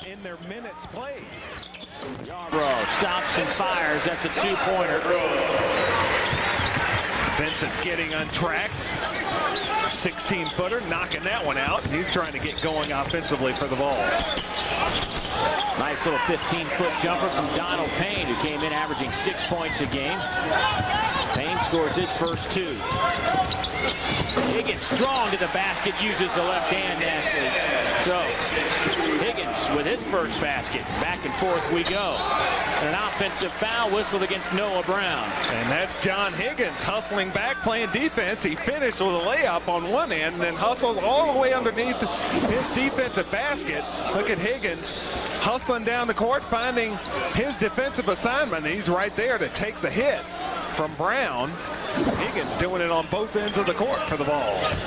in their minutes played. Yarbrough stops and fires. That's a two-pointer. Vincent getting untracked. 16-footer, knocking that one out. He's trying to get going offensively for the Vols. Nice little 15-foot jumper from Donald Payne, who came in averaging 6 points a game. Payne scores his first two. Higgins strong to the basket, uses the left hand nicely. So Higgins with his first basket. Back and forth we go. And an offensive foul whistled against Noah Brown. And that's John Higgins hustling back, playing defense. He finished with a layup on one end and then hustles all the way underneath his defensive basket. Look at Higgins hustling down the court, finding his defensive assignment. He's right there to take the hit from Brown. Higgins doing it on both ends of the court for the Vols.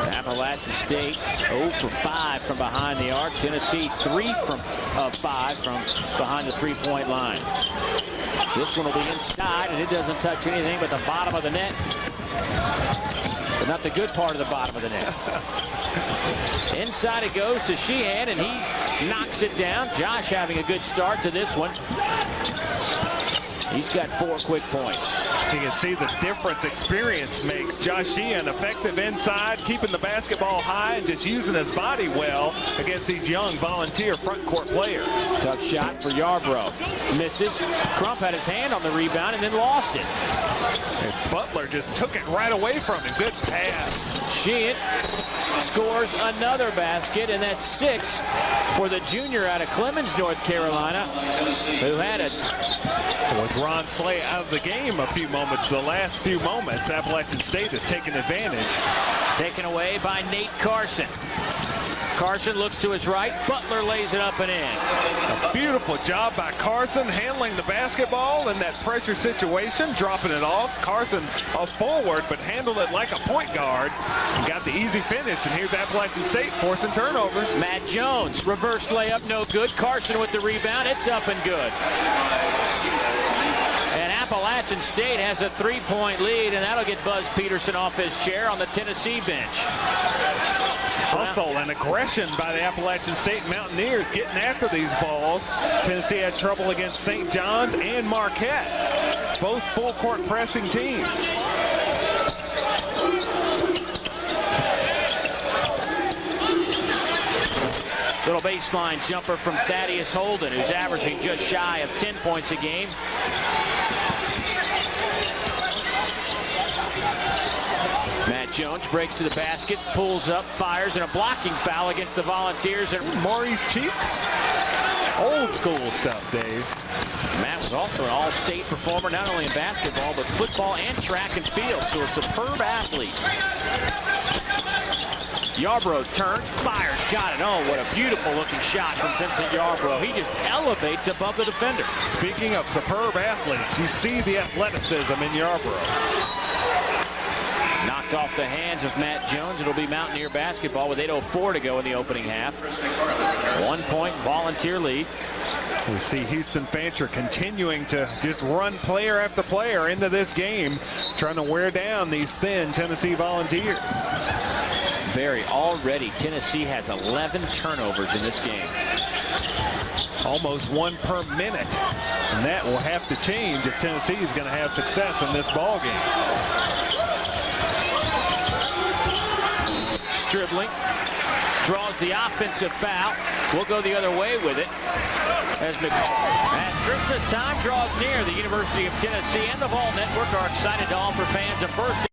Appalachian State 0 for 5 from behind the arc. Tennessee 3 of 5 from behind the three-point line. This one will be inside, and it doesn't touch anything but the bottom of the net. But not the good part of the bottom of the net. Inside it goes to Sheehan, and he knocks it down. Josh having a good start to this one. He's got 4 quick points. You can see the difference experience makes. Josh Sheehan effective inside, keeping the basketball high and just using his body well against these young Volunteer front court players. Tough shot for Yarbrough. Misses. Crump had his hand on the rebound and then lost it. And Butler just took it right away from him. Good pass. Sheehan scores another basket, and that's 6 for the junior out of Clemens, North Carolina, who had it. With Ron Slay out of the game a few moments, the last few moments, Appalachian State has taken advantage. Taken away by Nate Carson. Carson looks to his right. Butler lays it up and in. A beautiful job by Carson handling the basketball in that pressure situation, dropping it off. Carson a forward, but handled it like a point guard and got the easy finish. And here's Appalachian State forcing turnovers. Matt Jones, reverse layup, no good. Carson with the rebound. It's up and good. And Appalachian State has a 3-point lead, and that'll get Buzz Peterson off his chair on the Tennessee bench. Hustle and aggression by the Appalachian State Mountaineers getting after these balls. Tennessee had trouble against St. John's and Marquette, both full court pressing teams. Little baseline jumper from Thaddeus Holden, who's averaging just shy of 10 points a game. Matt Jones breaks to the basket, pulls up, fires, and a blocking foul against the Volunteers. And Maurice Cheeks. Old school stuff, Dave. Matt was also an all-state performer, not only in basketball, but football and track and field, so a superb athlete. Yarbrough turns, fires, got it. Oh, what a beautiful looking shot from Vincent Yarbrough. He just elevates above the defender. Speaking of superb athletes, you see the athleticism in Yarbrough. Knocked off the hands of Matt Jones. It'll be Mountaineer basketball with 8:04 to go in the opening half. 1-point Volunteer lead. We see Houston Fancher continuing to just run player after player into this game, trying to wear down these thin Tennessee Volunteers. Barry, already Tennessee has 11 turnovers in this game. Almost 1 per minute. And that will have to change if Tennessee is going to have success in this ball game. Dribbling, draws the offensive foul. We'll go the other way with it. As Christmas time draws near, the University of Tennessee and the Vol Network are excited to offer fans a first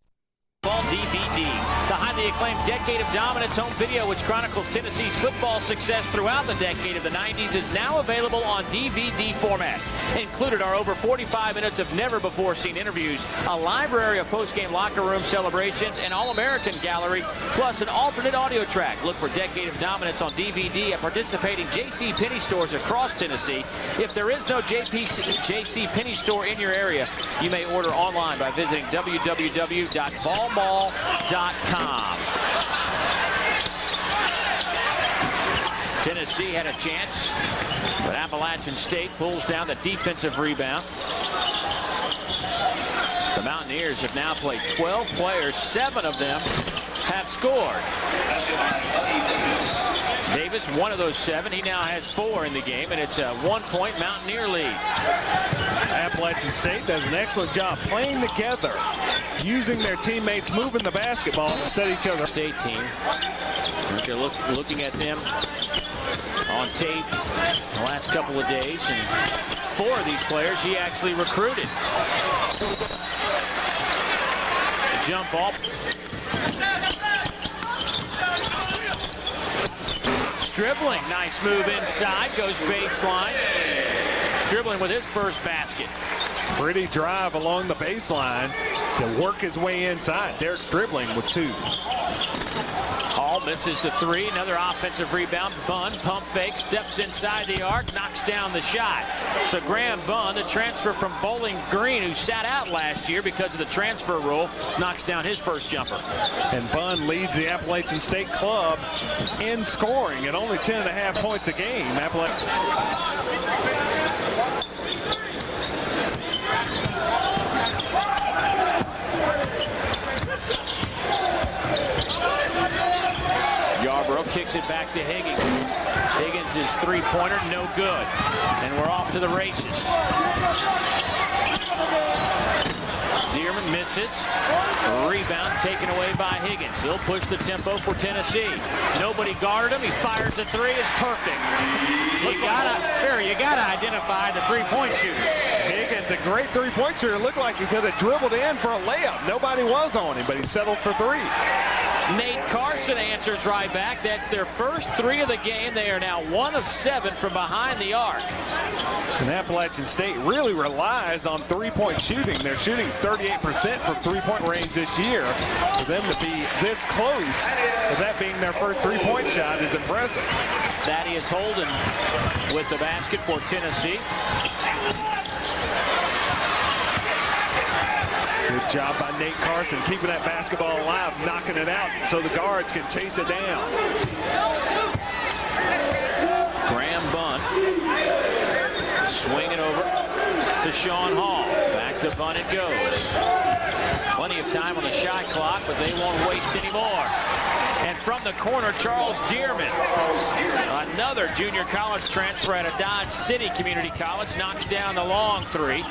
ball DVD. The highly acclaimed Decade of Dominance home video, which chronicles Tennessee's football success throughout the decade of the 90s, is now available on DVD format. Included are over 45 minutes of never-before-seen interviews, a library of post-game locker room celebrations, an All-American gallery, plus an alternate audio track. Look for Decade of Dominance on DVD at participating J.C. Penney stores across Tennessee. If there is no J.C. Penney store in your area, you may order online by visiting www.volmall.com. Tennessee had a chance, but Appalachian State pulls down the defensive rebound. The Mountaineers have now played 12 players. 7 of them have scored. Davis Davis, one of those 7. He now has 4 in the game, and it's a 1-point Mountaineer lead. Appalachian State does an excellent job playing together, using their teammates, moving the basketball to set each other. State team. If you're looking at them on tape the last couple of days, and 4 of these players he actually recruited. The jump ball. Dribbling, nice move inside, goes baseline. Dribbling with his first basket. Pretty drive along the baseline to work his way inside. Derek's dribbling with 2. Hall misses the 3. Another offensive rebound. Bunn, pump fake, steps inside the arc, knocks down the shot. So Graham Bunn, the transfer from Bowling Green, who sat out last year because of the transfer rule, knocks down his first jumper. And Bunn leads the Appalachian State club in scoring at only 10.5 points a game. Yarbrough kicks it back to Higgins. Higgins' 3-pointer, no good. And we're off to the races. Dearman misses. Rebound taken away by Higgins. He'll push the tempo for Tennessee. Nobody guarded him. He fires the 3. It's perfect. You gotta identify the 3-point shooter. Higgins, a great 3-point shooter. Looked like he could have dribbled in for a layup. Nobody was on him, but he settled for 3. Nate Carson answers right back. That's their first 3 of the game. They are now 1 of 7 from behind the arc. And Appalachian State really relies on 3-point shooting. They're shooting 38% from 3-point range this year. For them to be this close, with that being their first 3-point shot, is impressive. Thaddeus Holden with the basket for Tennessee. Good job by Nate Carson keeping that basketball alive, knocking it out so the guards can chase it down. Graham Bunn swinging over to Sean Hall. Back to Bunn it goes. Plenty of time on the shot clock, but they won't waste any more. And from the corner, Charles Dearman, another junior college transfer out of Dodge City Community College, knocks down the long 3.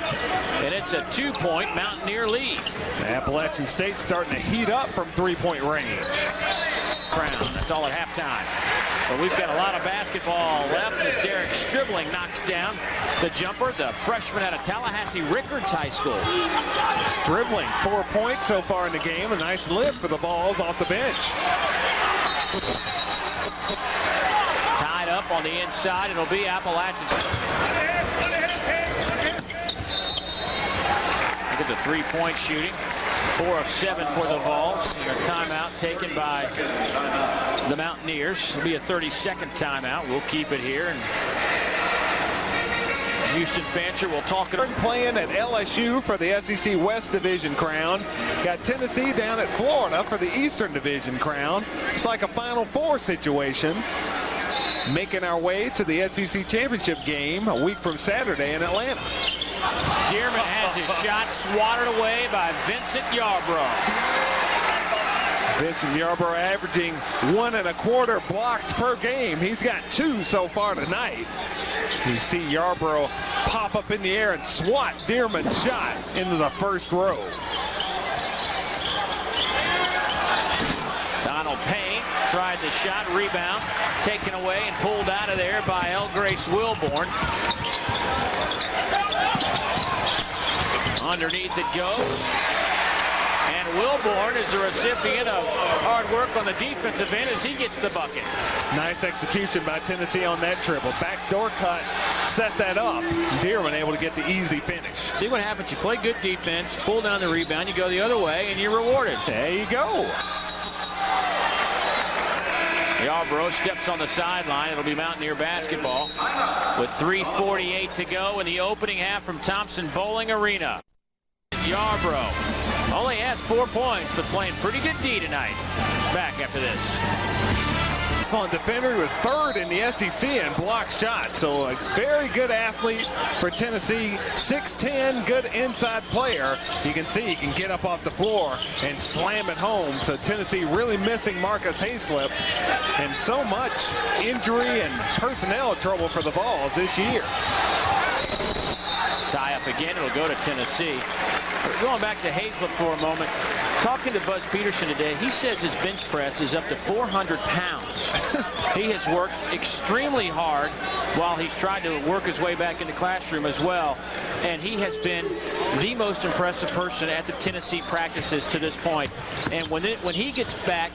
And it's a 2-point Mountaineer lead. Appalachian State starting to heat up from 3-point range. Crown, that's all at halftime. But we've got a lot of basketball left as Derek Stribling knocks down the jumper, the freshman out of Tallahassee Rickards High School. Stribling, 4 points so far in the game. A nice lift for the balls off the bench. Tied up on the inside. It'll be Appalachian. Look at the 3-point shooting. 4 of 7 for the Vols. And a timeout taken by the Mountaineers. It'll be a 30-second timeout. We'll keep it here. And Houston Fancher will talk it. Playing at LSU for the SEC West Division crown. Got Tennessee down at Florida for the Eastern Division crown. It's like a Final Four situation. Making our way to the SEC Championship game a week from Saturday in Atlanta. Dearman has his shot swatted away by Vincent Yarbrough. Vincent Yarbrough averaging 1.25 blocks per game. He's got 2 so far tonight. You see Yarbrough pop up in the air and swat Dearman's shot into the first row. Donald Payne tried the shot, rebound, taken away and pulled out of there by L. Grace Wilborn. Underneath it goes. And Wilborn is the recipient of hard work on the defensive end as he gets the bucket. Nice execution by Tennessee on that triple. Backdoor cut, set that up. Dearman able to get the easy finish. See what happens. You play good defense, pull down the rebound, you go the other way, and you're rewarded. There you go. Yarbrough steps on the sideline. It'll be Mountaineer basketball with 3:48 to go in the opening half from Thompson Bowling Arena. Yarbrough only has 4 points, but playing pretty good D tonight. Back after this. excellent defender. He was third in the SEC in block shots. So a very good athlete for Tennessee. 6'10", good inside player. You can see he can get up off the floor and slam it home. So Tennessee really missing Marcus Hayslip, and so much injury and personnel trouble for the Vols this year. Tie up again. It'll go to Tennessee. Going back to Hayslip for a moment. Talking to Buzz Peterson today, he says his bench press is up to 400 pounds. He has worked extremely hard while he's tried to work his way back in the classroom as well. And he has been the most impressive person at the Tennessee practices to this point. And when he gets back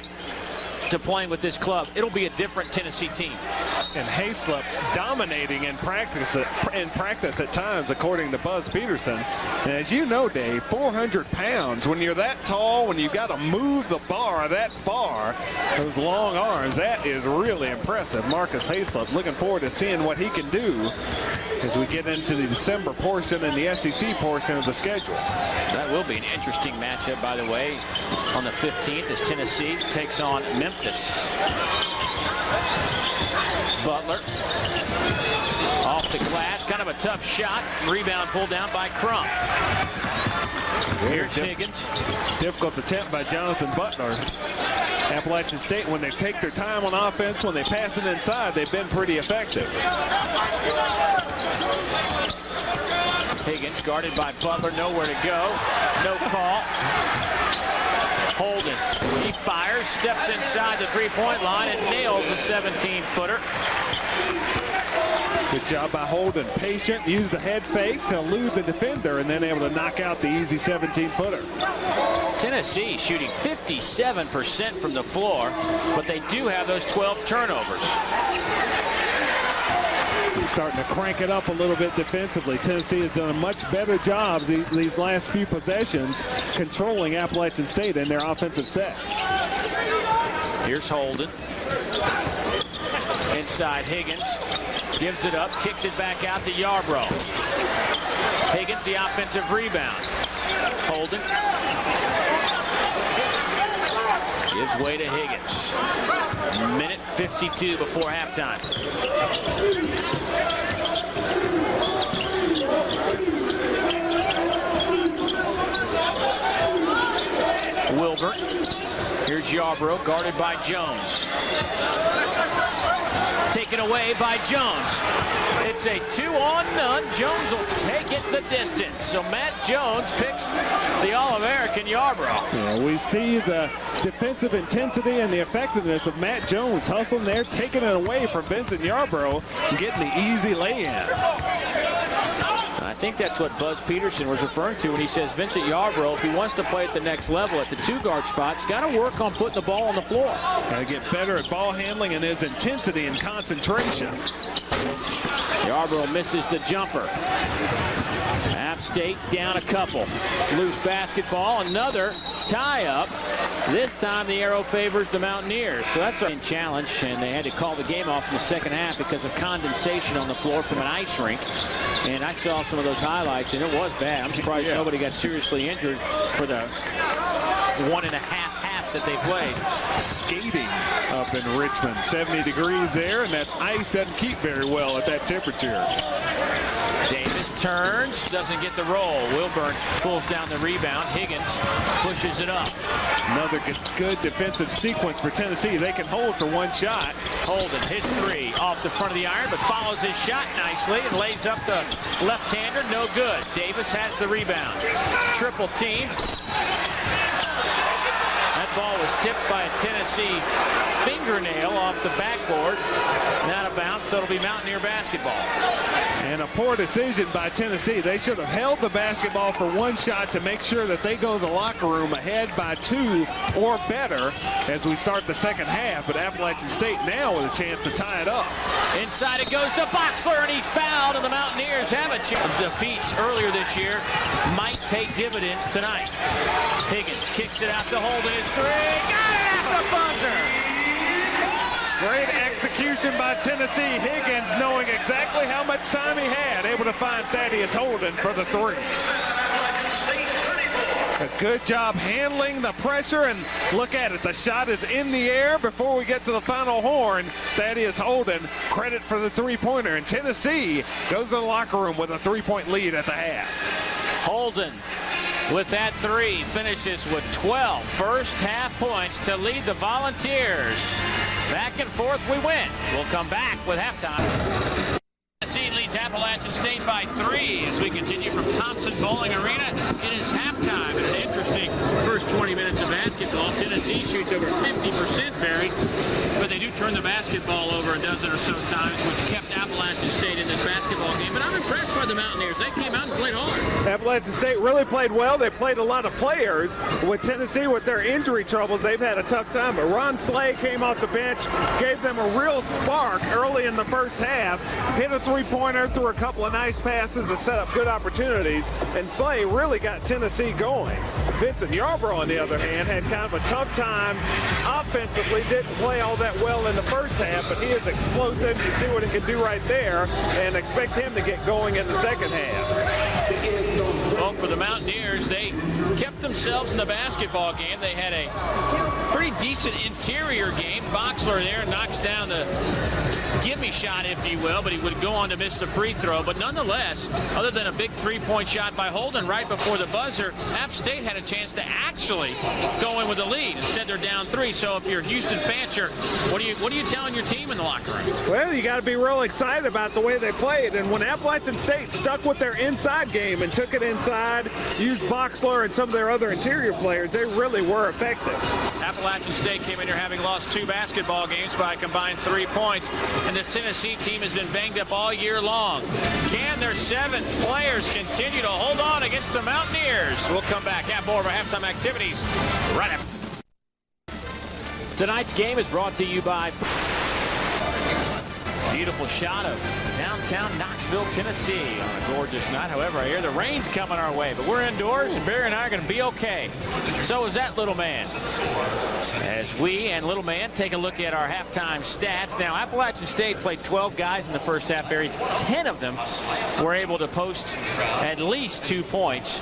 to playing with this club, it'll be a different Tennessee team. And Hayslip dominating in practice at times, according to Buzz Peterson. And as you know, Dave, 400 pounds, when you're that tall, when you've got to move the bar that far, those long arms, that is really impressive. Marcus Hayslip, looking forward to seeing what he can do as we get into the December portion and the SEC portion of the schedule. That will be an interesting matchup, by the way, on the 15th as Tennessee takes on Memphis. Butler off the glass, kind of a tough shot. Rebound pulled down by Crump. Here's Higgins. Difficult attempt by Jonathan Butler. Appalachian State, when they take their time on offense, when they pass it inside, they've been pretty effective. Higgins guarded by Butler, nowhere to go. No call. Holden, he fires, steps inside the three-point line and nails a 17-footer. Good job by Holden. Patient, used the head fake to elude the defender and then able to knock out the easy 17-footer. Tennessee shooting 57% from the floor, but they do have those 12 turnovers. He's starting to crank it up a little bit defensively. Tennessee has done a much better job these last few possessions controlling Appalachian State in their offensive sets. Here's Holden. Inside Higgins. Gives it up, kicks it back out to Yarbrough. Higgins the offensive rebound. Holden. Gives way to Higgins. Minute 52 before halftime. Wilbert. Here's Yarbrough, guarded by Jones. Taken away by Jones. It's a 2-on-none. Jones will take it the distance. So Matt Jones picks the All-American Yarbrough. Yeah, we see the defensive intensity and the effectiveness of Matt Jones hustling there, taking it away from Vincent Yarbrough and getting the easy lay-in. I think that's what Buzz Peterson was referring to when he says Vincent Yarbrough, if he wants to play at the next level at the two-guard spots, got to work on putting the ball on the floor. Got to get better at ball handling and his intensity and concentration. Yarbrough misses the jumper. App State down a couple. Loose basketball, another tie-up. This time the arrow favors the Mountaineers. So that's a challenge, and they had to call the game off in the second half because of condensation on the floor from an ice rink. And I saw some of those highlights, and it was bad. I'm surprised nobody got seriously injured for the 1.5 halves that they played. Skating up in Richmond. 70 degrees there, and that ice doesn't keep very well at that temperature. Davis turns, doesn't get the roll. Wilburn pulls down the rebound. Higgins pushes it up. Another good defensive sequence for Tennessee. They can hold for one shot. Holden, his three off the front of the iron, but follows his shot nicely and lays up the left-hander. No good. Davis has the rebound. Triple team. That ball was tipped by a Tennessee fingernail off the backboard and out of bounds, so it'll be Mountaineer basketball. And a poor decision by Tennessee. They should have held the basketball for one shot to make sure that they go to the locker room ahead by 2 or better as we start the second half. But Appalachian State now with a chance to tie it up. Inside it goes to Boxler, and he's fouled, and the Mountaineers have a chance. Defeats earlier this year might pay dividends tonight. Higgins kicks it out to Holden. His three. Got it at the buzzer. Great execution by Tennessee. Higgins, knowing exactly how much time he had, able to find Thaddeus Holden for the three. A good job handling the pressure, and look at it. The shot is in the air before we get to the final horn. Thaddeus Holden, credit for the three-pointer, and Tennessee goes to the locker room with a three-point lead at the half. Holden with that three finishes with 12 first half points to lead the Volunteers. Back and forth we win. We'll come back with halftime. Tennessee leads Appalachian State by 3 as we continue from Thompson Bowling Arena. It is halftime and an interesting first 20 minutes of basketball. Tennessee shoots over 50% Barry, but they do turn the basketball over a dozen or so times, which kept Appalachian State in this basketball game. But I'm impressed by the Mountaineers. They came out and played hard. Appalachian State really played well. They played a lot of players. With Tennessee, with their injury troubles, they've had a tough time. But Ron Slay came off the bench, gave them a real spark early in the first half, hit a three-pointer, threw a couple of nice passes to set up good opportunities, and Slay really got Tennessee going. Vincent Yarbrough, on the other hand, had kind of a tough time offensively, didn't play all that well in the first half, but he is explosive. You see what he can do right there, and expect him to get going in the second half. Well, for the Mountaineers, they kept themselves in the basketball game. They had a pretty decent interior game. Boxler there knocks down the gimme shot, if you will, but he would go on to miss the free throw. But nonetheless, other than a big three-point shot by Holden right before the buzzer, App State had a chance to actually go in with the lead. Instead, they're down 3. So if you're Houston Fancher, what are you telling your team in the locker room? Well, you got to be real excited about the way they played. And when Appalachian State stuck with their inside game and took it inside, used Boxler and some of their other interior players, they really were effective. Appalachian State came in here having lost 2 basketball games by a combined 3 points. And this Tennessee team has been banged up all year long. Can their 7 players continue to hold on against the Mountaineers? We'll come back. Have more of our halftime activities right after. Tonight's game is brought to you by beautiful shot of downtown Knoxville, Tennessee on a gorgeous night. However, I hear the rain's coming our way, but we're indoors and Barry and I are going to be okay. So is that little man. As we and little man take a look at our halftime stats. Now, Appalachian State played 12 guys in the first half. Barry, 10 of them were able to post at least 2 points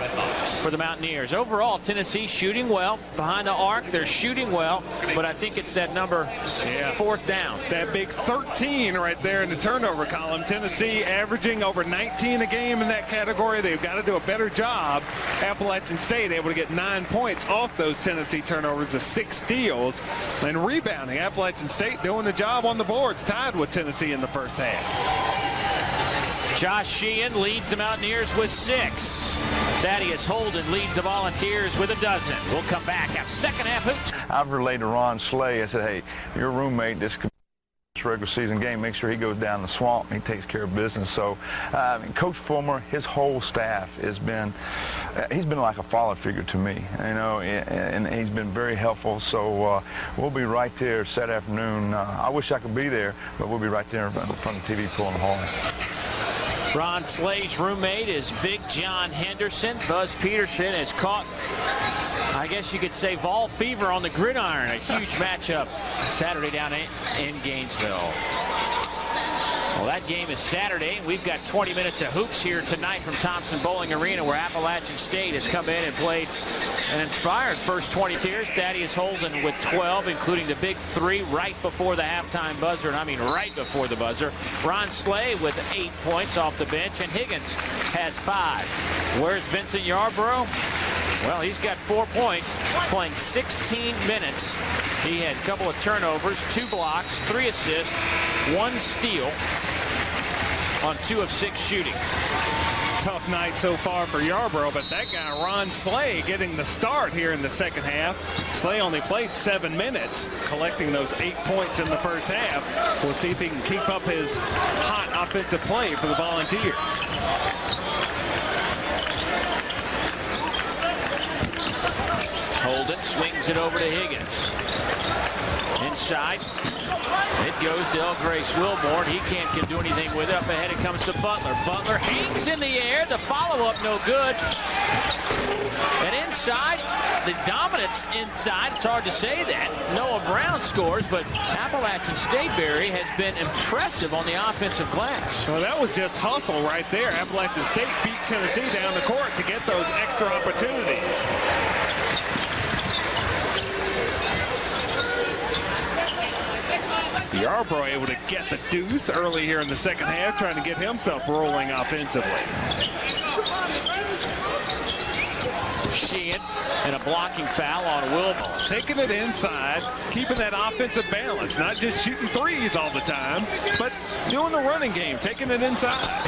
for the Mountaineers. Overall, Tennessee shooting well behind the arc. They're shooting well, but I think it's that number 4th down. That big 13 right there in the turnover column. Tennessee averaging over 19 a game in that category. They've got to do a better job. Appalachian State able to get 9 points off those Tennessee turnovers, the 6 steals, and rebounding. Appalachian State doing the job on the boards, tied with Tennessee in the first half. Josh Sheehan leads the Mountaineers with 6. Thaddeus Holden leads the Volunteers with a dozen. We'll come back at second half hoops. I've relayed to Ron Slay. I said, hey, your roommate, this regular season game, make sure he goes down the swamp and he takes care of business. So Coach Fulmer, his whole staff he's been like a father figure to me, and he's been very helpful. So we'll be right there Saturday afternoon. I wish I could be there, but we'll be right there in front of the TV pulling the hall. Ron Slay's roommate is Big John Henderson. Buzz Peterson has caught, I guess you could say, Vol fever on the gridiron. A huge matchup Saturday down in Gainesville. Well, that game is Saturday. We've got 20 minutes of hoops here tonight from Thompson Bowling Arena, where Appalachian State has come in and played an inspired first 20 tiers. Thaddeus Holden with 12, including the big 3 right before the halftime buzzer, and I mean right before the buzzer. Ron Slay with 8 points off the bench, and Higgins has 5. Where's Vincent Yarbrough? Well, he's got 4 points, playing 16 minutes. He had a couple of turnovers, 2 blocks, 3 assists, 1 steal on 2 of 6 shooting. Tough night so far for Yarbrough, but that guy Ron Slay getting the start here in the second half. Slay only played 7 minutes, collecting those 8 points in the first half. We'll see if he can keep up his hot offensive play for the Volunteers. Holden swings it over to Higgins. Inside. It goes to L. Grace Wilmore. He can't do anything with it. Up ahead it comes to Butler. Butler hangs in the air. The follow-up no good. And inside, the dominance inside, it's hard to say that. Noah Brown scores, but Appalachian State, Barry, has been impressive on the offensive glass. Well, that was just hustle right there. Appalachian State beat Tennessee down the court to get those extra opportunities. Yarbrough able to get the deuce early here in the second half, trying to get himself rolling offensively. Sheehan and a blocking foul on Wilmore. Taking it inside, keeping that offensive balance, not just shooting threes all the time, but doing the running game, taking it inside.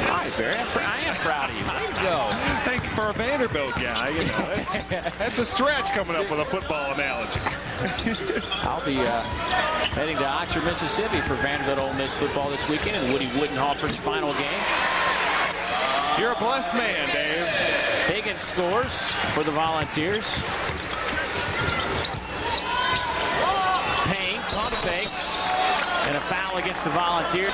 Hi, Barry. I am proud of you. Way to go. Thank you for a Vanderbilt guy. You know, that's a stretch coming up with a football analogy. I'll be heading to Oxford, Mississippi for Vanderbilt Ole Miss football this weekend in Woody Woodenhofer's final game. You're a blessed man, Dave. Higgins scores for the Volunteers. Payne pump fakes and a foul against the Volunteers.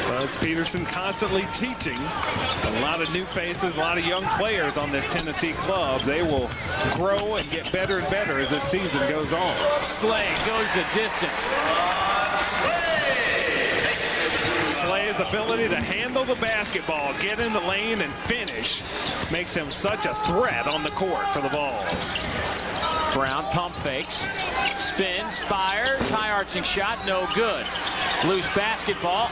Buzz Peterson constantly teaching a lot of new faces, a lot of young players on this Tennessee club. They will grow and get better and better as this season goes on. Slay goes the distance. Slay's ability to handle the basketball, get in the lane, and finish makes him such a threat on the court for the Vols. Brown pump fakes, spins, fires, high arching shot, no good. Loose basketball.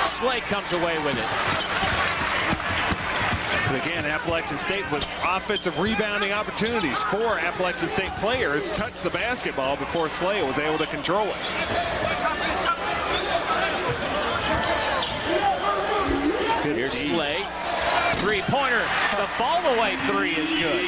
Slay comes away with it. But again, Appalachian State with offensive rebounding opportunities. 4 Appalachian State players touched the basketball before Slay was able to control it. Here's Slay. Three-pointer. The fall-away three is good.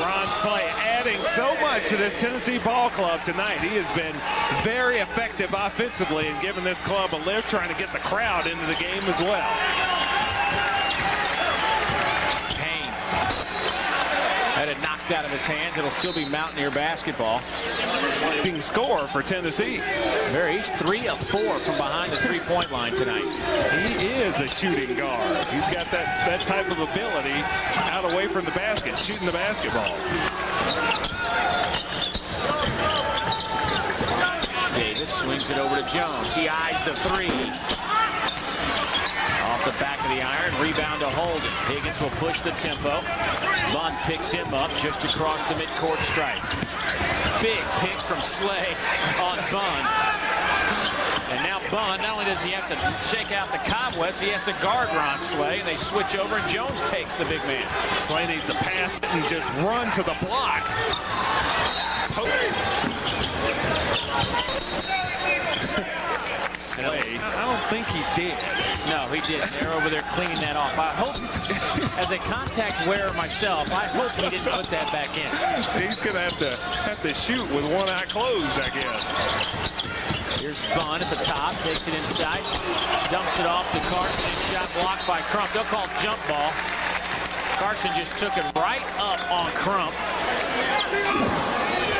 Ron Slay adding so much to this Tennessee ball club tonight. He has been very effective offensively and giving this club a lift, trying to get the crowd into the game as well. Payne had it knocked out of his hands. It'll still be Mountaineer basketball. Being score for Tennessee. He's 3 of 4 from behind the three-point line tonight. He is a shooting guard. He's got that type of ability out away from the basket, shooting the basketball. Davis swings it over to Jones. He eyes the three. Off the back of the iron, rebound to Holden. Higgins will push the tempo. Bunn picks him up just across the midcourt stripe. Big pick from Slay on Bunn. And now Bunn, not only does he have to shake out the cobwebs, he has to guard Ron Slay. And they switch over, and Jones takes the big man. Slay needs to pass it and just run to the block. Slay, I don't think he did. No, he didn't. They're over there cleaning that off. I hope, as a contact wearer myself, I hope he didn't put that back in. He's going to have to shoot with one eye closed, I guess. Here's Bunn at the top, takes it inside, dumps it off to Carson, and shot blocked by Crump. They'll call jump ball. Carson just took it right up on Crump.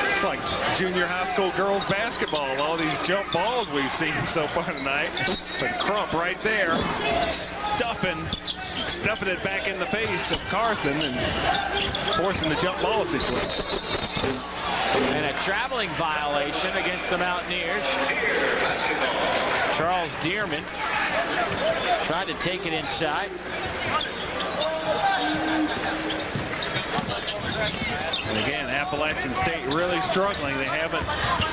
It's like junior high school girls basketball, all these jump balls we've seen so far tonight. But Crump right there, stuffing it back in the face of Carson and forcing the jump ball situation. And a traveling violation against the Mountaineers. Charles Dearman tried to take it inside. And again, Appalachian State really struggling. They haven't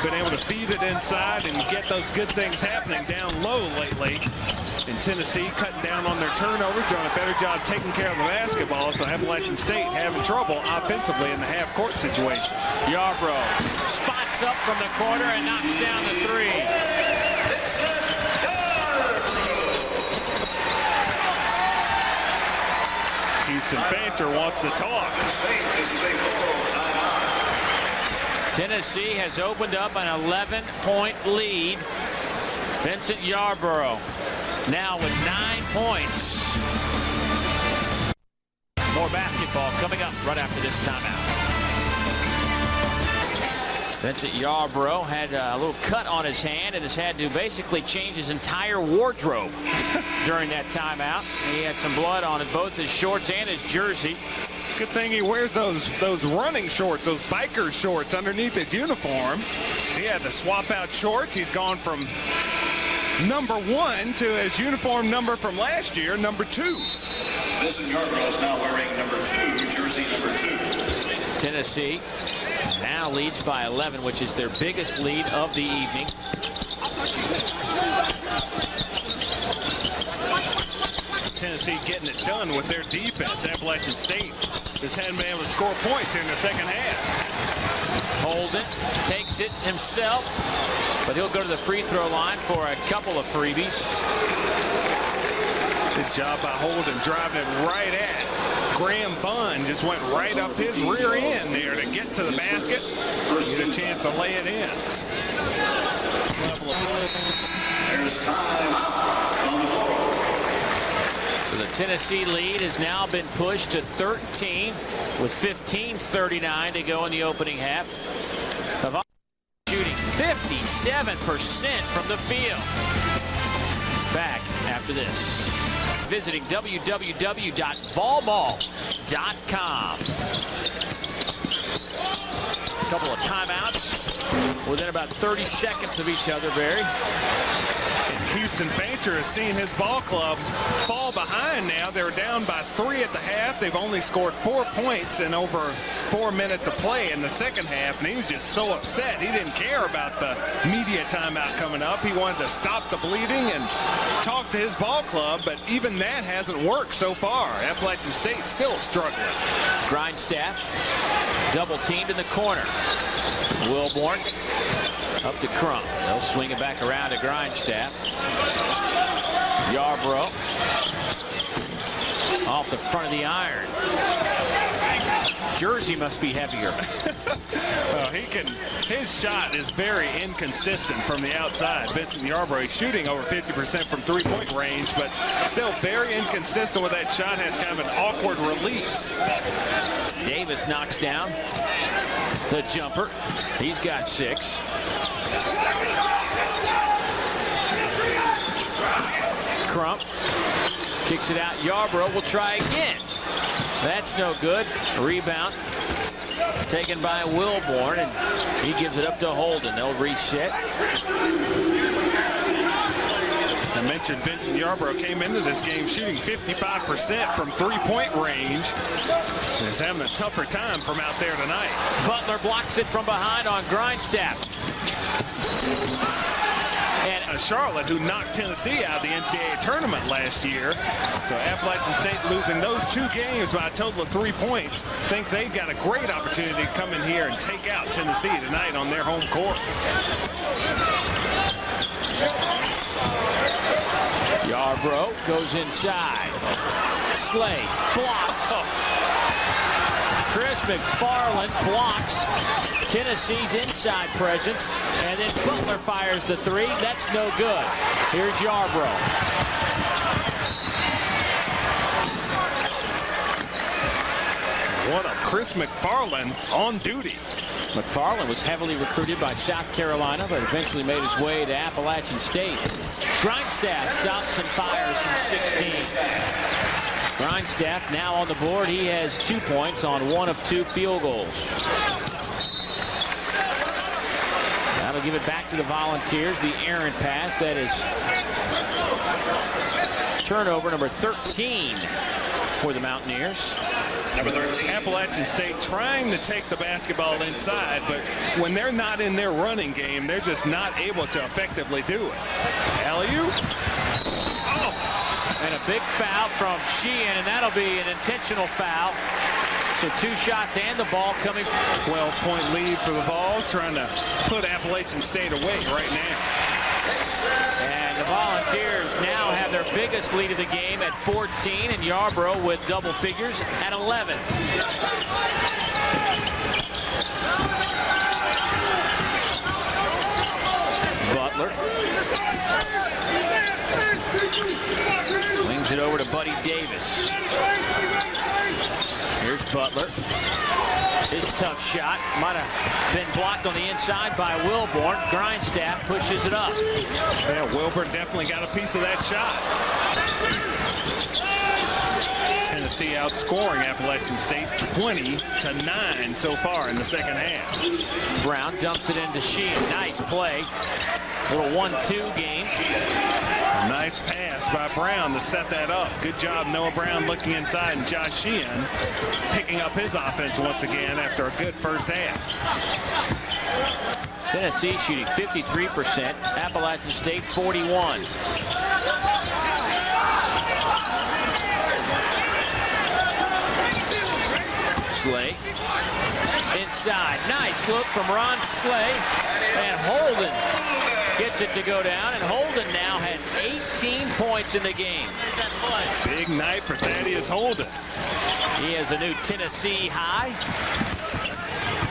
been able to feed it inside and get those good things happening down low lately. In Tennessee, cutting down on their turnovers, doing a better job taking care of the basketball. So Appalachian State having trouble offensively in the half-court situations. Yarbrough spots up from the corner and knocks down the three. Houston Fancher wants to talk. Tennessee has opened up an 11-point lead. Vincent Yarbrough now with 9 points. More basketball coming up right after this timeout. Vincent Yarbrough had a little cut on his hand and has had to basically change his entire wardrobe during that timeout. He had some blood on both his shorts and his jersey. Good thing he wears those running shorts, those biker shorts underneath his uniform. So he had to swap out shorts. He's gone from number 1 to his uniform number from last year, number 2. Vincent Yarbrough is now wearing number 2, jersey number 2. Tennessee now leads by 11, which is their biggest lead of the evening. Tennessee getting it done with their defense. Appalachian State just hadn't been able to score points here in the second half. Holden takes it himself, but he'll go to the free throw line for a couple of freebies. Good job by Holden driving it right at Graham Bunn. Just went right up his rear end there to get to the basket. Get a chance to lay it in. There's time out on the floor. So the Tennessee lead has now been pushed to 13 with 15:39 to go in the opening half. Shooting 57% from the field. Back after this. Visiting www.volmall.com. A couple of timeouts within about 30 seconds of each other, Barry. And Houston Fancher has seen his ball club fall behind now. They're down by 3 at the half. They've only scored 4 points in over 4 minutes of play in the second half, and he was just so upset. He didn't care about the media timeout coming up. He wanted to stop the bleeding and talk to his ball club, but even that hasn't worked so far. Appalachian State still struggling. Grindstaff double teamed in the corner. Wilborn up to Crump. They'll swing it back around to Grindstaff. Yarbrough off the front of the iron. Jersey must be heavier. Well, his shot is very inconsistent from the outside. Vincent Yarbrough, he's shooting over 50% from three-point range, but still very inconsistent with that shot. Has kind of an awkward release. Davis knocks down the jumper. He's got 6. Crump kicks it out. Yarbrough will try again. That's no good. Rebound taken by Wilborn, and he gives it up to Holden. They'll reset. I mentioned Vincent Yarbrough came into this game shooting 55% from three-point range. He's having a tougher time from out there tonight. Butler blocks it from behind on Grindstaff. And Charlotte, who knocked Tennessee out of the NCAA tournament last year. So Appalachian State losing those 2 games by a total of 3 points. Think they've got a great opportunity to come in here and take out Tennessee tonight on their home court. Yarbrough goes inside. Slay block. Chris McFarland blocks Tennessee's inside presence, and then Butler fires the 3. That's no good. Here's Yarbrough. What a Chris McFarland on duty. McFarland was heavily recruited by South Carolina, but eventually made his way to Appalachian State. Grindstaff stops and fires from 16. Grindstaff now on the board. He has 2 points on 1 of 2 field goals. That'll give it back to the Volunteers. The errant pass. That is turnover number 13 for the Mountaineers. Number 13. Appalachian State trying to take the basketball inside, but when they're not in their running game, they're just not able to effectively do it. Alley-oop. Oh. And a big foul from Sheehan, and that'll be an intentional foul. So 2 shots and the ball coming. 12-point lead for the Vols, trying to put Appalachian State away right now. And the Volunteers now have their biggest lead of the game at 14, and Yarbrough with double figures at 11. Butler wings it over to Buddy Davis. Here's Butler. His tough shot might have been blocked on the inside by Wilborn. Grindstaff pushes it up. Yeah, Wilburn definitely got a piece of that shot. Tennessee outscoring Appalachian State 20-9 so far in the second half. Brown dumps it into Sheehan. Nice play. Little 1-2 game. A nice pass by Brown to set that up. Good job, Noah Brown looking inside, and Josh Sheehan picking up his offense once again after a good first half. Tennessee shooting 53%. Appalachian State 41. Slay. Inside. Nice look from Ron Slay. And Holden gets it to go down. And Holden now has 18 points in the game. Big night for Thaddeus Holden. He has a new Tennessee high,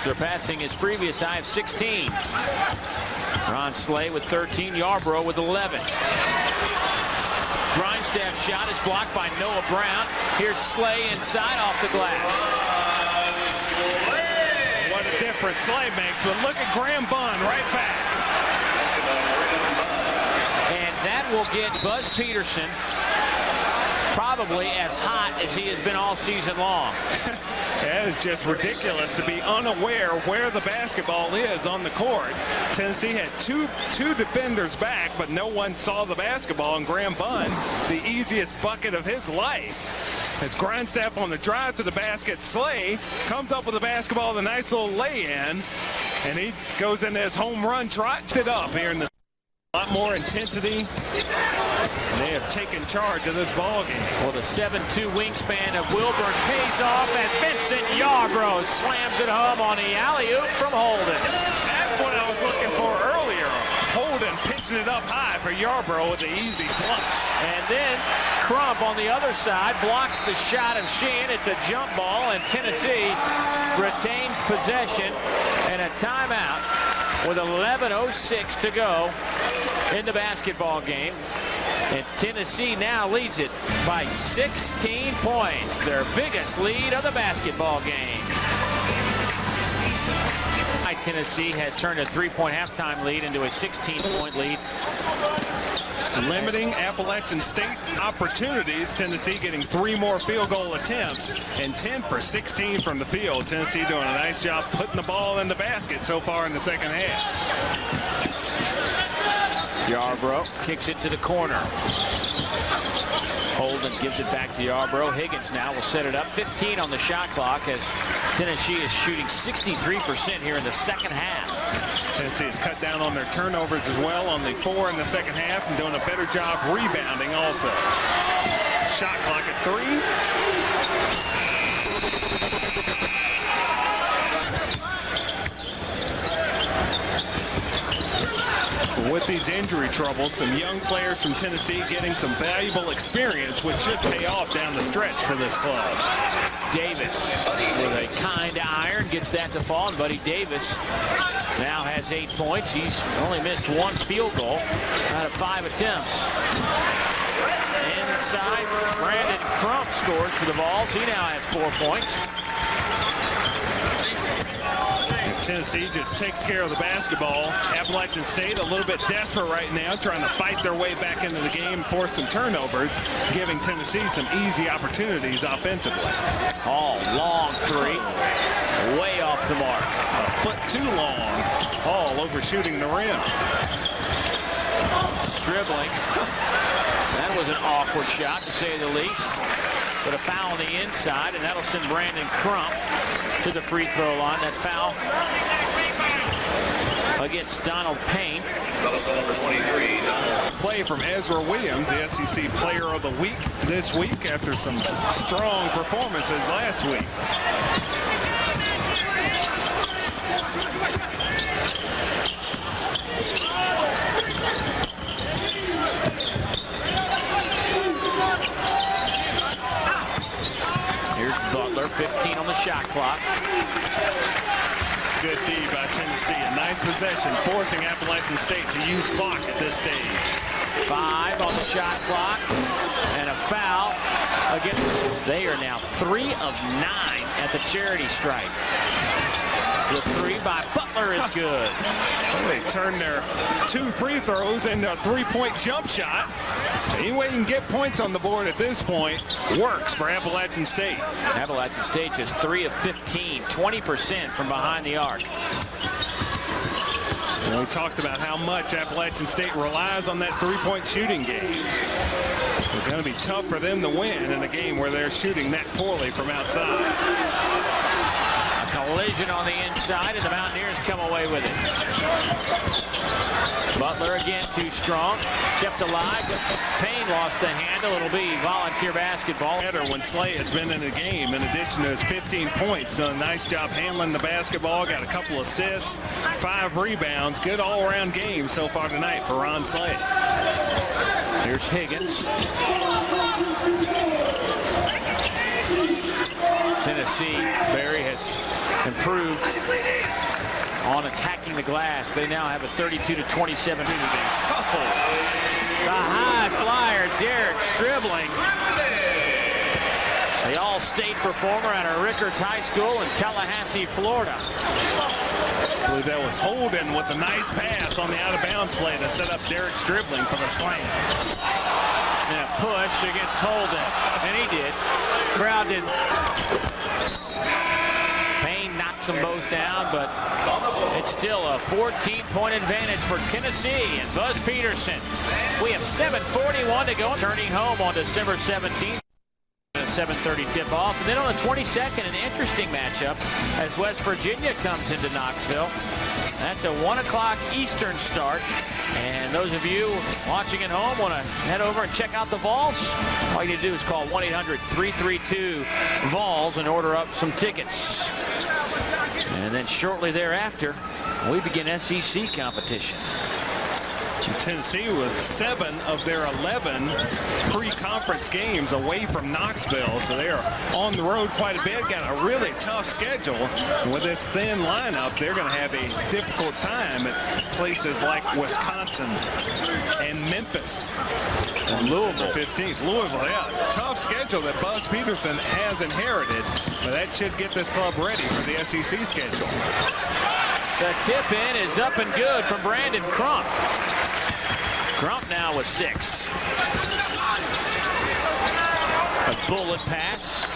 surpassing his previous high of 16. Ron Slay with 13. Yarborough with 11. Grindstaff shot is blocked by Noah Brown. Here's Slay inside off the glass. What a difference Slay makes, but look at Graham Bunn right back. And that will get Buzz Peterson probably as hot as he has been all season long. That is just ridiculous to be unaware where the basketball is on the court. Tennessee had two defenders back, but no one saw the basketball, and Graham Bunn, the easiest bucket of his life. As Grindstaff on the drive to the basket, Slay comes up with the basketball, the nice little lay-in, and he goes into his home run, trotted it up here in the a lot more intensity. And they have taken charge of this ball game. Well, the 7'2" wingspan of Wilburn pays off, and Vincent Yarbrough slams it home on the alley-oop from Holden. That's what I was looking for earlier. Holden pitching it up high for Yarbrough with the easy flush. And then Crump on the other side blocks the shot of Sheehan. It's a jump ball, and Tennessee retains possession and a timeout with 11:06 to go in the basketball game. And Tennessee now leads it by 16 points, their biggest lead of the basketball game. Tennessee has turned a 3-point halftime lead into a 16-point lead. Limiting Appalachian State opportunities. Tennessee getting 3 more field goal attempts and 10 for 16 from the field. Tennessee doing a nice job putting the ball in the basket so far in the second half. Yarbrough kicks it to the corner. Holden gives it back to Yarbrough. Higgins now will set it up. 15 on the shot clock as Tennessee is shooting 63% here in the second half. Tennessee has cut down on their turnovers as well, only 4 in the second half, and doing a better job rebounding also. Shot clock at 3. With these injury troubles, some young players from Tennessee getting some valuable experience, which should pay off down the stretch for this club. Davis with a kind iron gets that to fall, and Buddy Davis now has 8 points. He's only missed 1 field goal out of 5 attempts. Inside, Brandon Crump scores for the Vols. He now has 4 points. Tennessee just takes care of the basketball. Appalachian State a little bit desperate right now, trying to fight their way back into the game, force some turnovers, giving Tennessee some easy opportunities offensively. Hall, long 3, way off the mark. A foot too long. Hall overshooting the rim. Dribbling. That was an awkward shot, to say the least. But a foul on the inside, and that'll send Brandon Crump to the free throw line. That foul against Donald Payne. Number 23, Donald. Play from Ezra Williams, the SEC Player of the Week this week after some strong performances last week. Butler, 15 on the shot clock. Good D by Tennessee, a Nice possession, forcing Appalachian State to use clock at this stage. 5 on the shot clock, and a foul. Again, they are now 3 of 9 at the charity stripe. The 3 by Butler is good. They turned their 2 free throws into a 3-point jump shot. Any way you can get points on the board at this point works for Appalachian State. Appalachian State just 3 of 15, 20% from behind the arc. And we talked about how much Appalachian State relies on that 3-point shooting game. It's going to be tough for them to win in a game where they're shooting that poorly from outside. Collision on the inside, and the Mountaineers come away with it. Butler again too strong, kept alive. Payne lost the handle. It'll be volunteer basketball. Better when Slay has been in the game. In addition to his 15 points, done a nice job handling the basketball. Got a couple assists, 5 rebounds. Good all-around game so far tonight for Ron Slay. Here's Higgins. Tennessee, Barry has improved on attacking the glass. They now have a 32-27 lead. The high flyer, Derek Stribling, the all-state performer out of Rickards High School in Tallahassee, Florida. I believe that was Holden with a nice pass on the out-of-bounds play to set up Derek Stribling for the slam. And a push against Holden, and he did. Crowd did. Payne knocks them both down, but it's still a 14-point advantage for Tennessee and Buzz Peterson. We have 7:41 to go. Turning home on December 17th. A 7:30 tip-off. And then on the 22nd, an interesting matchup as West Virginia comes into Knoxville. That's a 1 o'clock Eastern start. And those of you watching at home want to head over and check out the Vols, all you need to do is call 1-800-332-VOLS and order up some tickets. And then shortly thereafter, we begin SEC competition. Tennessee with 7 of their 11 pre-conference games away from Knoxville, so they are on the road quite a bit. Got a really tough schedule. With this thin lineup, they're going to have a difficult time at places like Wisconsin and Memphis. And Louisville. 15th. Louisville, yeah. Tough schedule that Buzz Peterson has inherited, but that should get this club ready for the SEC schedule. The tip-in is up and good from Brandon Crump. Crump now with 6. A bullet pass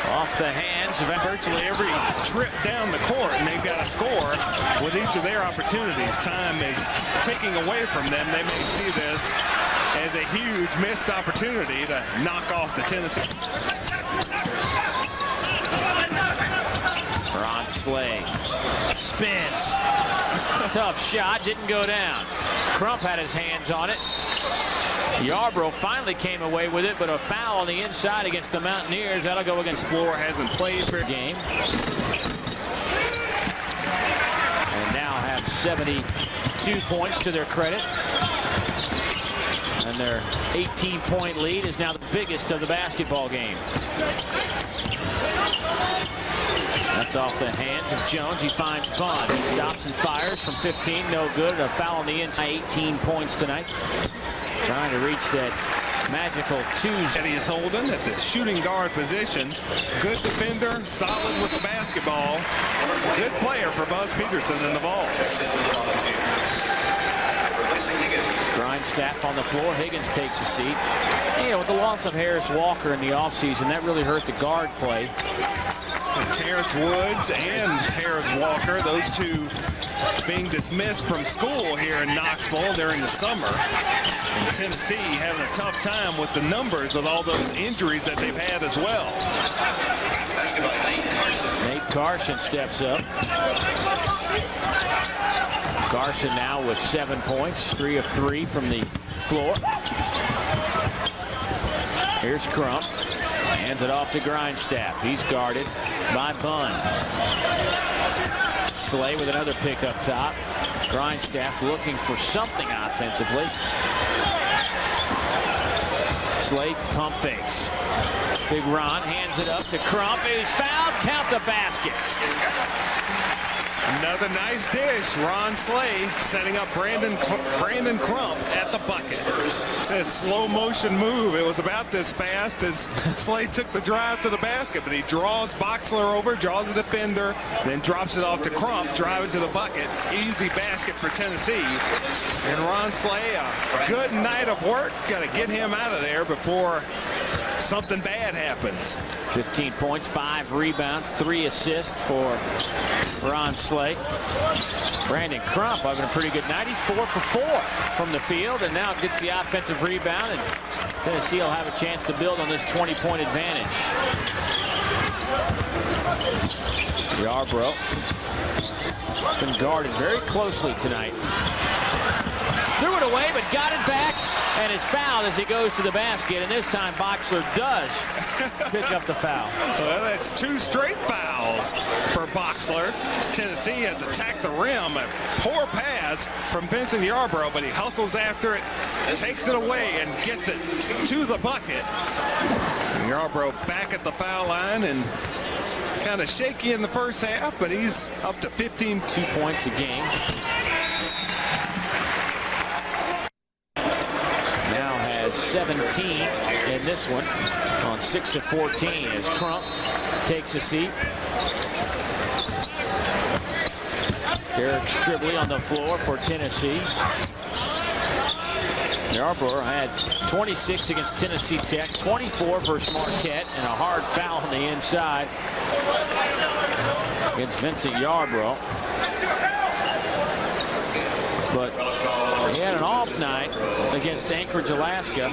off the hands of virtually every trip down the court, and they've got to score with each of their opportunities. Time is ticking away from them. They may see this as a huge missed opportunity to knock off the Tennessee. Ron Slay spins. Tough shot, didn't go down. Crump had his hands on it. Yarbrough finally came away with it, but a foul on the inside against the Mountaineers. That'll go against Floor hasn't played for a game. And now have 72 points to their credit. And their 18-point lead is now the biggest of the basketball game. That's off the hands of Jones. He finds Bond. He stops and fires from 15. No good. A foul on the inside. 18 points tonight. Trying to reach that magical Tuesday. Eddie is Holden at the shooting guard position. Good defender, solid with the basketball. Good player for Buzz Peterson and the Vols. Grindstaff on the floor. Higgins takes a seat. You know, with the loss of Harris Walker in the offseason, that really hurt the guard play. Terrence Woods and Harris Walker, those two being dismissed from school here in Knoxville during the summer. And Tennessee having a tough time with the numbers of all those injuries that they've had as well. Nate Carson steps up. Carson now with 7 points, 3 of 3 from the floor. Here's Crump. Hands it off to Grindstaff. He's guarded by Bunn. Slay with another pick up top. Grindstaff looking for something offensively. Slay pump fakes. Big Ron hands it up to Crump, who's fouled. Count the basket. Another nice dish. Ron Slay setting up Brandon Crump at the bucket. This slow motion move. It was about this fast as Slay took the drive to the basket, but he draws Boxler over, draws a defender, then drops it off to Crump, driving to the bucket. Easy basket for Tennessee. And Ron Slay, a good night of work. Got to get him out of there before something bad happens. 15 points, 5 rebounds, 3 assists for Ron Slay. Brandon Crump having a pretty good night. He's 4 for 4 from the field, and now gets the offensive rebound, and Tennessee will have a chance to build on this 20-point advantage. Yarbrough has been guarded very closely tonight. Threw it away, but got it back, and is fouled as he goes to the basket. And this time, Boxler does pick up the foul. Well, that's 2 straight fouls for Boxler. Tennessee has attacked the rim. A poor pass from Vincent Yarbrough, but he hustles after it, takes it away, and gets it to the bucket. Yarbrough back at the foul line, and kind of shaky in the first half, but he's up to 15. 2 points a game. Now has 17 in this one on 6 of 14 as Crump takes a seat. Derek Stribley on the floor for Tennessee. Yarbrough had 26 against Tennessee Tech, 24 versus Marquette, and a hard foul on the inside against Vincent Yarbrough. But he had an off night against Anchorage, Alaska,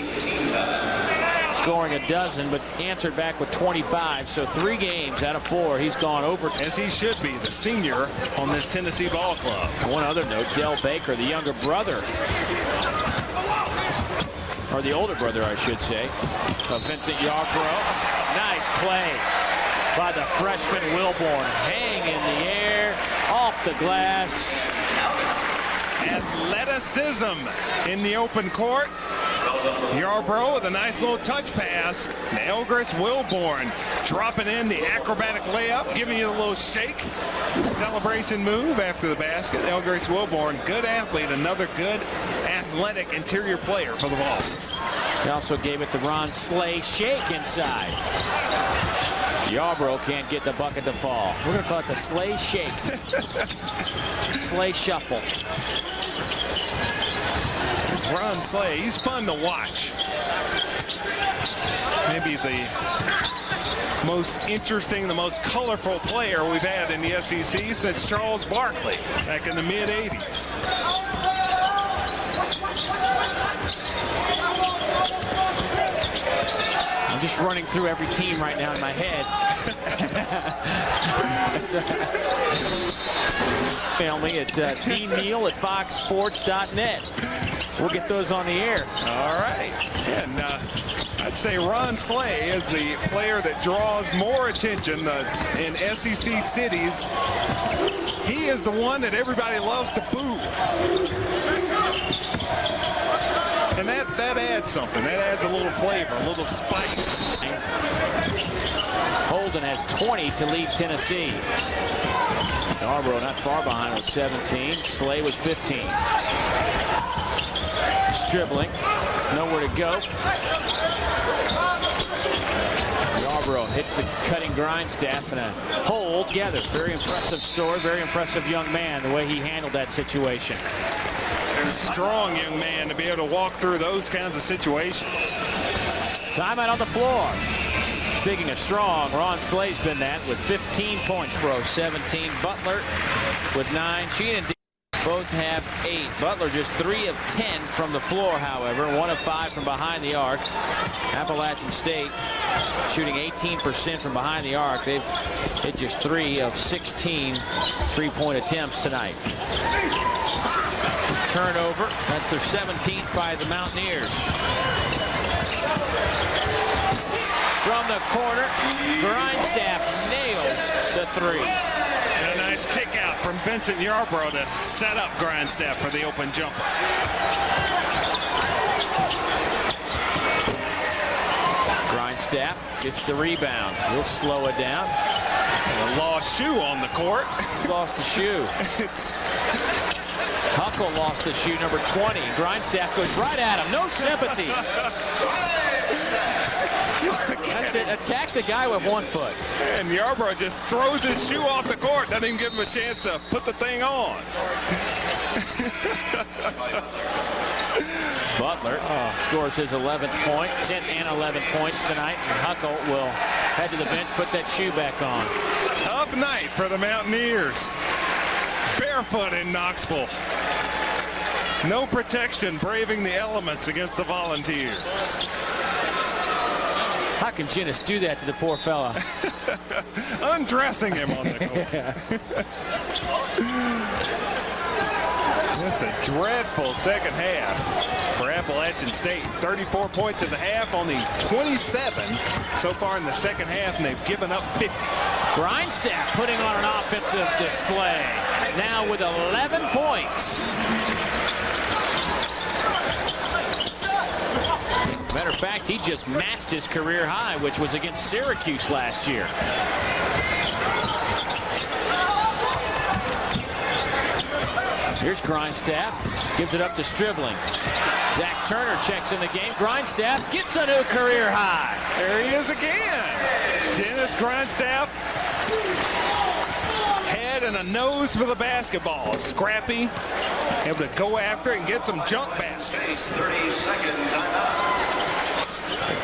scoring a dozen, but answered back with 25. So 3 games out of 4, he's gone over. As he should be, the senior on this Tennessee ball club. One other note, Del Baker, the younger brother, or the older brother, I should say, of Vincent Yarbrough. Nice play by the freshman Wilborn. Hang in the air, off the glass. Athleticism in the open court. Yarbrough with a nice little touch pass. Elgris Wilborn dropping in the acrobatic layup, giving you a little shake. Celebration move after the basket. Elgris Wilborn, good athlete, another good athletic interior player for the Vols. He also gave it to Ron Slay, shake inside. Yarbrough can't get the bucket to fall. We're going to call it the Slay shake. Slay shuffle. Ron Slay, he's fun to watch. Maybe the most interesting, the most colorful player we've had in the SEC since Charles Barkley back in the mid-'80s. I'm just running through every team right now in my head. Email me at dneal@foxsports.net. We'll get those on the air. All right. And I'd say Ron Slay is the player that draws more attention in SEC cities. He is the one that everybody loves to boo. And that adds something. That adds a little flavor, a little spice. Holden has 20 to lead Tennessee. Yarbrough not far behind with 17. Slay with 15. Dribbling, nowhere to go. Yarbrough hits the cutting grind staff and a hold together. Very impressive story, very impressive young man, the way he handled that situation. Strong young man to be able to walk through those kinds of situations. Timeout on the floor. Speaking of strong, Ron Slay's been that with 15 points, bro. 17. Butler with 9. She and both have 8. Butler just 3 of 10 from the floor, however. 1 of 5 from behind the arc. Appalachian State shooting 18% from behind the arc. They've hit just 3 of 16 3-point attempts tonight. Turnover. That's their 17th by the Mountaineers. From the corner, Grindstaff nails the 3. And a nice kick out from Vincent Yarbrough to set up Grindstaff for the open jumper. Grindstaff gets the rebound. He'll slow it down. A lost shoe on the court. Lost the shoe. Huckle lost the shoe, number 20. Grindstaff goes right at him. No sympathy. That's it. Attack the guy with one foot. And Yarbrough just throws his shoe off the court. Doesn't even give him a chance to put the thing on. Butler scores his 11th point, 10th and 11th points tonight. And Huckle will head to the bench, put that shoe back on. Tough night for the Mountaineers. Barefoot in Knoxville. No protection, braving the elements against the Volunteers. How can Ginnis do that to the poor fella? Undressing him on the court. Just a dreadful second half for Appalachian State. 34 points in the half, only 27 so far in the second half, and they've given up 50. Grindstaff putting on an offensive display. Now with 11 points. Matter of fact, he just matched his career high, which was against Syracuse last year. Here's Grindstaff. Gives it up to Stribling. Zach Turner checks in the game. Grindstaff gets a new career high. There he is again. Ginnis Grindstaff. Head and a nose for the basketball. Scrappy. Able to go after it and get some junk baskets. 30-second timeout.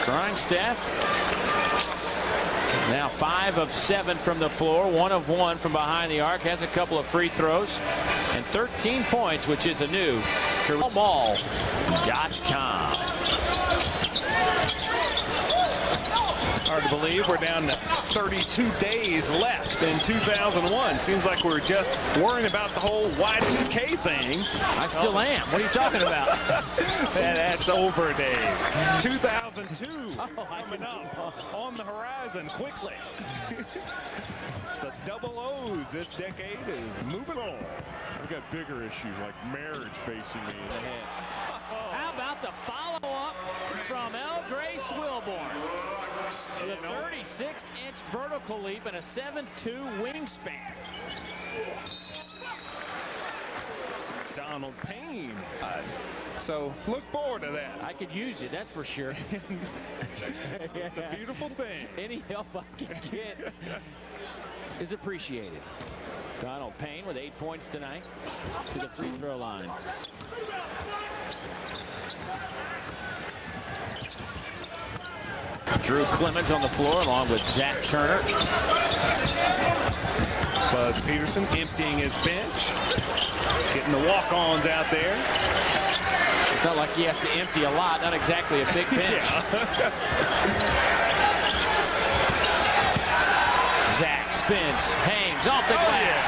Grindstaff now 5 of 7 from the floor, 1 of 1 from behind the arc, has a couple of free throws, and 13 points, which is a new Mall.com. Hard to believe we're down to 32 days left in 2001. Seems like we're just worrying about the whole Y2K thing. I still am. What are you talking about? That's over, Dave. 2002 coming up on the horizon quickly. The double O's this decade is moving on. I've got bigger issues like marriage facing me in the head. How about the follow-up from L. Grace Wilborn? With a 36-inch vertical leap and a 7'2" wingspan. Donald Payne. So look forward to that. I could use you, that's for sure. It's a beautiful thing. Any help I can get is appreciated. Donald Payne with 8 points tonight to the free throw line. Drew Clemens on the floor along with Zach Turner. Buzz Peterson emptying his bench. Getting the walk-ons out there. Felt like he has to empty a lot, not exactly a big bench. Zach spins, hangs off the glass.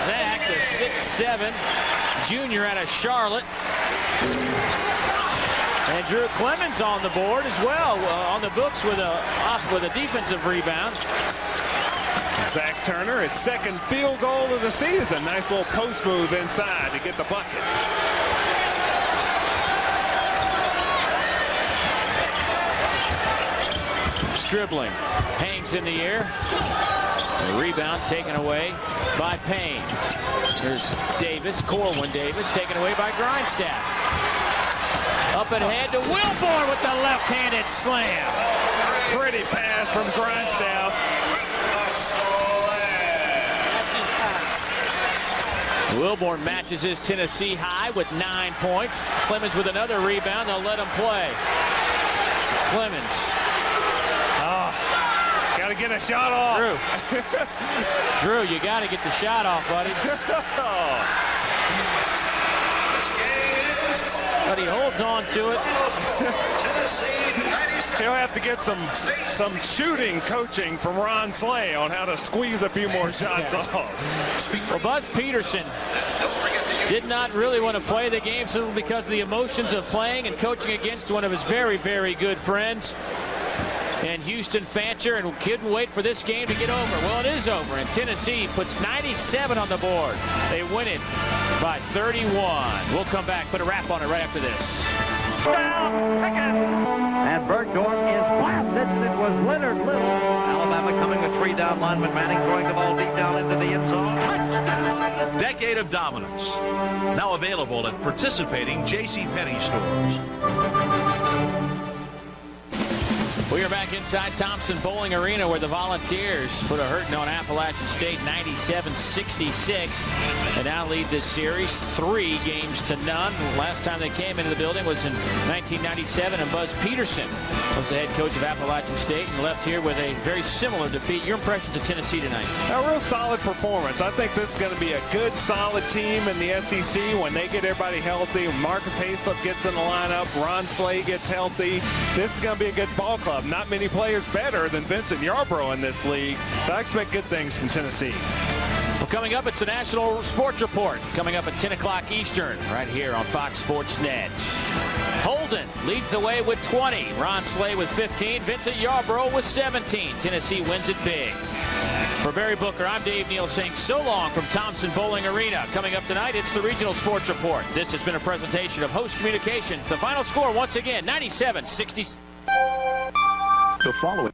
Zach, the 6'7" junior out of Charlotte. And Drew Clemens on the board as well, on the books with a defensive rebound. Zach Turner, his second field goal of the season. Nice little post move inside to get the bucket. Stribling hangs in the air. The rebound taken away by Payne. There's Davis, Corwin Davis, taken away by Grindstaff. Up ahead to Wilborn with the left-handed slam. Pretty pass from Grindstaff. Wilborn matches his Tennessee high with 9 points. Clemens with another rebound. They'll let him play. Clemens. Got to get a shot off. Drew, you got to get the shot off, buddy. But he holds on to it. He'll have to get some shooting coaching from Ron Slay on how to squeeze a few more shots off. Well, Buzz Peterson did not really want to play the game simply because of the emotions of playing and coaching against one of his very, very good friends. And Houston Fancher, and couldn't wait for this game to get over. Well, it is over, and Tennessee puts 97 on the board. They win it by 31. We'll come back, put a wrap on it right after this. And Bergdorf is blasted. It was Leonard Little. Alabama coming with 3 down linemen. Manning throwing the ball deep down into the end zone. Decade of dominance. Now available at participating JCPenney stores. We are back inside Thompson Bowling Arena where the Volunteers put a hurting on Appalachian State 97-66 and now lead this series 3-0. Last time they came into the building was in 1997, and Buzz Peterson was the head coach of Appalachian State and left here with a very similar defeat. Your impressions of Tennessee tonight? A real solid performance. I think this is going to be a good, solid team in the SEC when they get everybody healthy. When Marcus Hayslip gets in the lineup, Ron Slay gets healthy. This is going to be a good ball club. Not many players better than Vincent Yarbrough in this league, but I expect good things from Tennessee. Well, coming up, it's a National Sports Report. Coming up at 10 o'clock Eastern, right here on Fox Sports Net. Holden leads the way with 20. Ron Slay with 15. Vincent Yarbrough with 17. Tennessee wins it big. For Barry Booker, I'm Dave Neal saying so long from Thompson Bowling Arena. Coming up tonight, it's the Regional Sports Report. This has been a presentation of Host Communications. The final score, once again, 97-60. The following